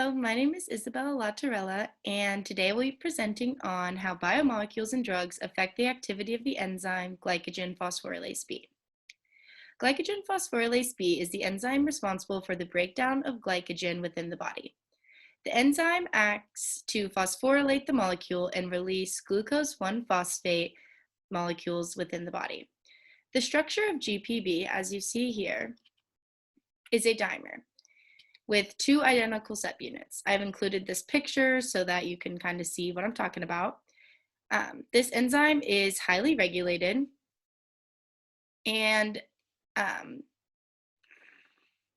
Hello, my name is Isabella Latorella, and today we'll be presenting on how biomolecules and drugs affect the activity of the enzyme glycogen phosphorylase B. Glycogen phosphorylase B is the enzyme responsible for the breakdown of glycogen within the body. The enzyme acts to phosphorylate the molecule and release glucose 1-phosphate molecules within the body. The structure of GPB, as you see here, is a dimer with two identical subunits. I've included this picture so that you can kind of see what I'm talking about. This enzyme is highly regulated, and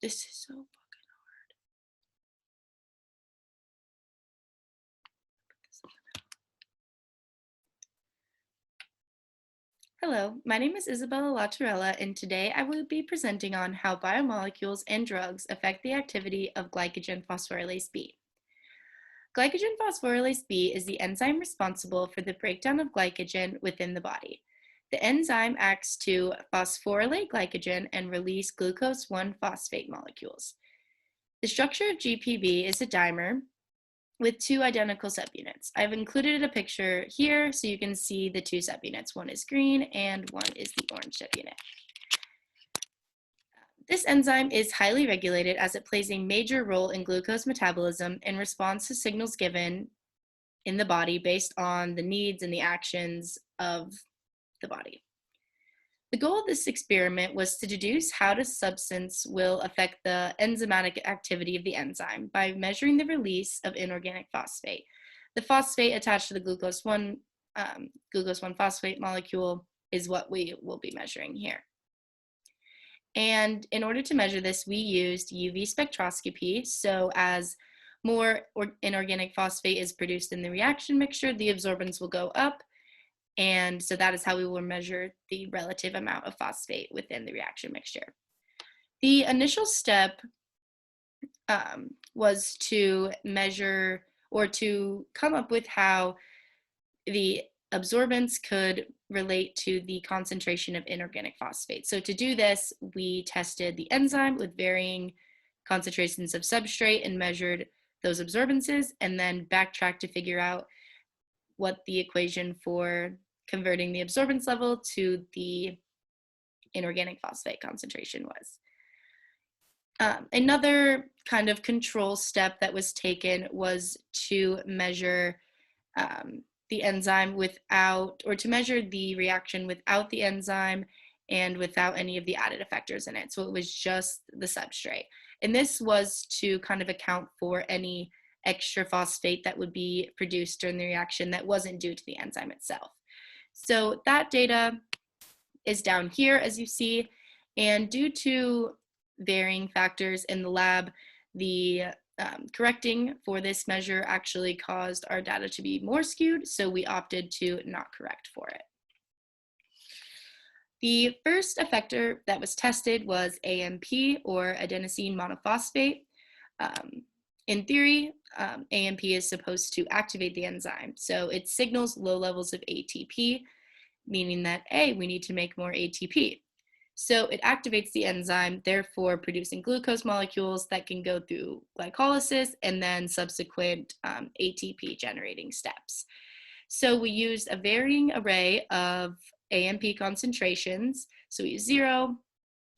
this is so fucking hard. Hello, my name is Isabella Latorella, and today I will be presenting on how biomolecules and drugs affect the activity of glycogen phosphorylase B. Glycogen phosphorylase B is the enzyme responsible for the breakdown of glycogen within the body. The enzyme acts to phosphorylate glycogen and release glucose 1-phosphate molecules. The structure of GPB is a dimer with two identical subunits. I've included a picture here so you can see the two subunits. One is green and one is the orange subunit. This enzyme is highly regulated as it plays a major role in glucose metabolism in response to signals given in the body based on the needs and the actions of the body. The goal of this experiment was to deduce how the substance will affect the enzymatic activity of the enzyme by measuring the release of inorganic phosphate. The phosphate attached to the glucose 1-phosphate molecule is what we will be measuring here. And in order to measure this, we used UV spectroscopy. So as more inorganic phosphate is produced in the reaction mixture, the absorbance will go up. And so that is how we will measure the relative amount of phosphate within the reaction mixture. The initial step was to measure or to come up with how the absorbance could relate to the concentration of inorganic phosphate. So to do this, we tested the enzyme with varying concentrations of substrate and measured those absorbances, and then backtracked to figure out what the equation for converting the absorbance level to the inorganic phosphate concentration was. Another kind of control step that was taken was to measure the enzyme without, or to measure the reaction without the enzyme and without any of the added effectors in it. So it was just the substrate. And this was to kind of account for any extra phosphate that would be produced during the reaction that wasn't due to the enzyme itself. So that data is down here, as you see, and due to varying factors in the lab, the correcting for this measure actually caused our data to be more skewed, so we opted to not correct for it. The first effector that was tested was AMP, or adenosine monophosphate. In theory, AMP is supposed to activate the enzyme, so it signals low levels of ATP, meaning that A, we need to make more ATP. So it activates the enzyme, therefore producing glucose molecules that can go through glycolysis and then subsequent ATP generating steps. So we used a varying array of AMP concentrations. So we use 0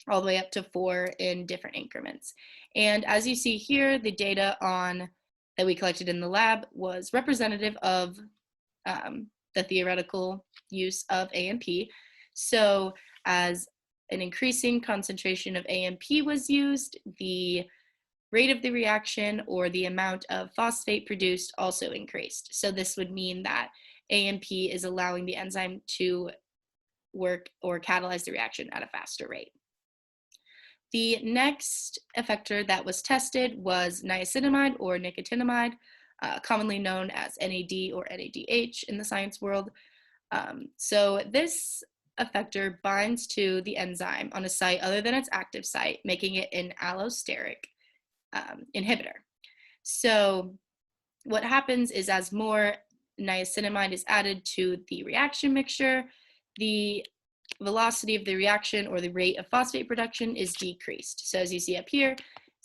all the way up to 4 in different increments. And as you see here, the data that we collected in the lab was representative of the theoretical use of AMP. So as an increasing concentration of AMP was used, the rate of the reaction or the amount of phosphate produced also increased. So this would mean that AMP is allowing the enzyme to work or catalyze the reaction at a faster rate. The next effector that was tested was niacinamide or nicotinamide, commonly known as NAD or NADH in the science world. So this effector binds to the enzyme on a site other than its active site, making it an allosteric inhibitor. So what happens is as more niacinamide is added to the reaction mixture, the velocity of the reaction or the rate of phosphate production is decreased. So as you see up here,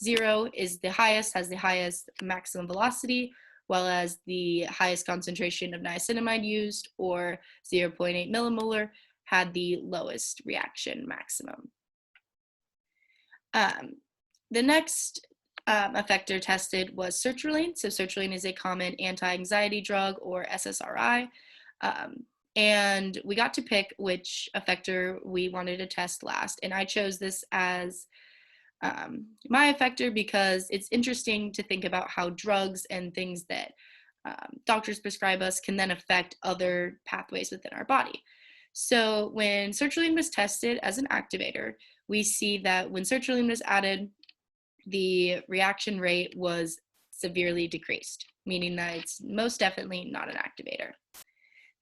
0 is the highest, has the highest maximum velocity, while as the highest concentration of niacinamide used, or 0.8 millimolar, had the lowest reaction maximum. The next effector tested was sertraline. So sertraline is a common anti-anxiety drug, or SSRI. And we got to pick which effector we wanted to test last. And I chose this as my effector because it's interesting to think about how drugs and things that doctors prescribe us can then affect other pathways within our body. So when sertraline was tested as an activator, we see that when sertraline was added, the reaction rate was severely decreased, meaning that it's most definitely not an activator.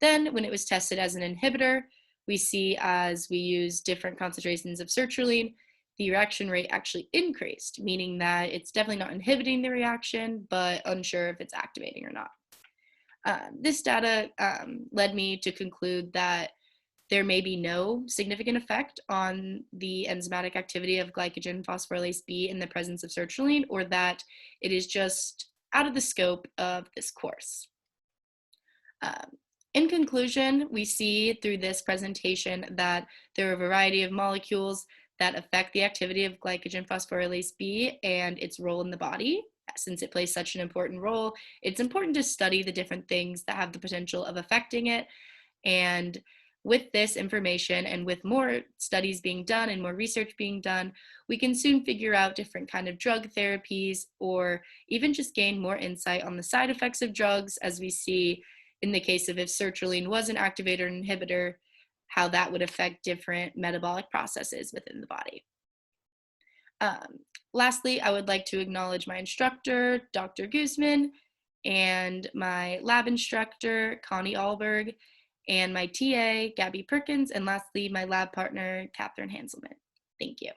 Then when it was tested as an inhibitor, we see as we use different concentrations of sertraline, the reaction rate actually increased, meaning that it's definitely not inhibiting the reaction, but unsure if it's activating or not. This data led me to conclude that there may be no significant effect on the enzymatic activity of glycogen phosphorylase B in the presence of sertraline, or that it is just out of the scope of this course. In conclusion, we see through this presentation that there are a variety of molecules that affect the activity of glycogen phosphorylase B and its role in the body. Since it plays such an important role, it's important to study the different things that have the potential of affecting it. And with this information and with more studies being done and more research being done, we can soon figure out different kind of drug therapies, or even just gain more insight on the side effects of drugs, as we see in the case of if sertraline was an activator or inhibitor, how that would affect different metabolic processes within the body. Lastly, I would like to acknowledge my instructor, Dr. Guzman, and my lab instructor, Connie Alberg, and my TA, Gabby Perkins, and lastly, my lab partner, Catherine Hanselman. Thank you.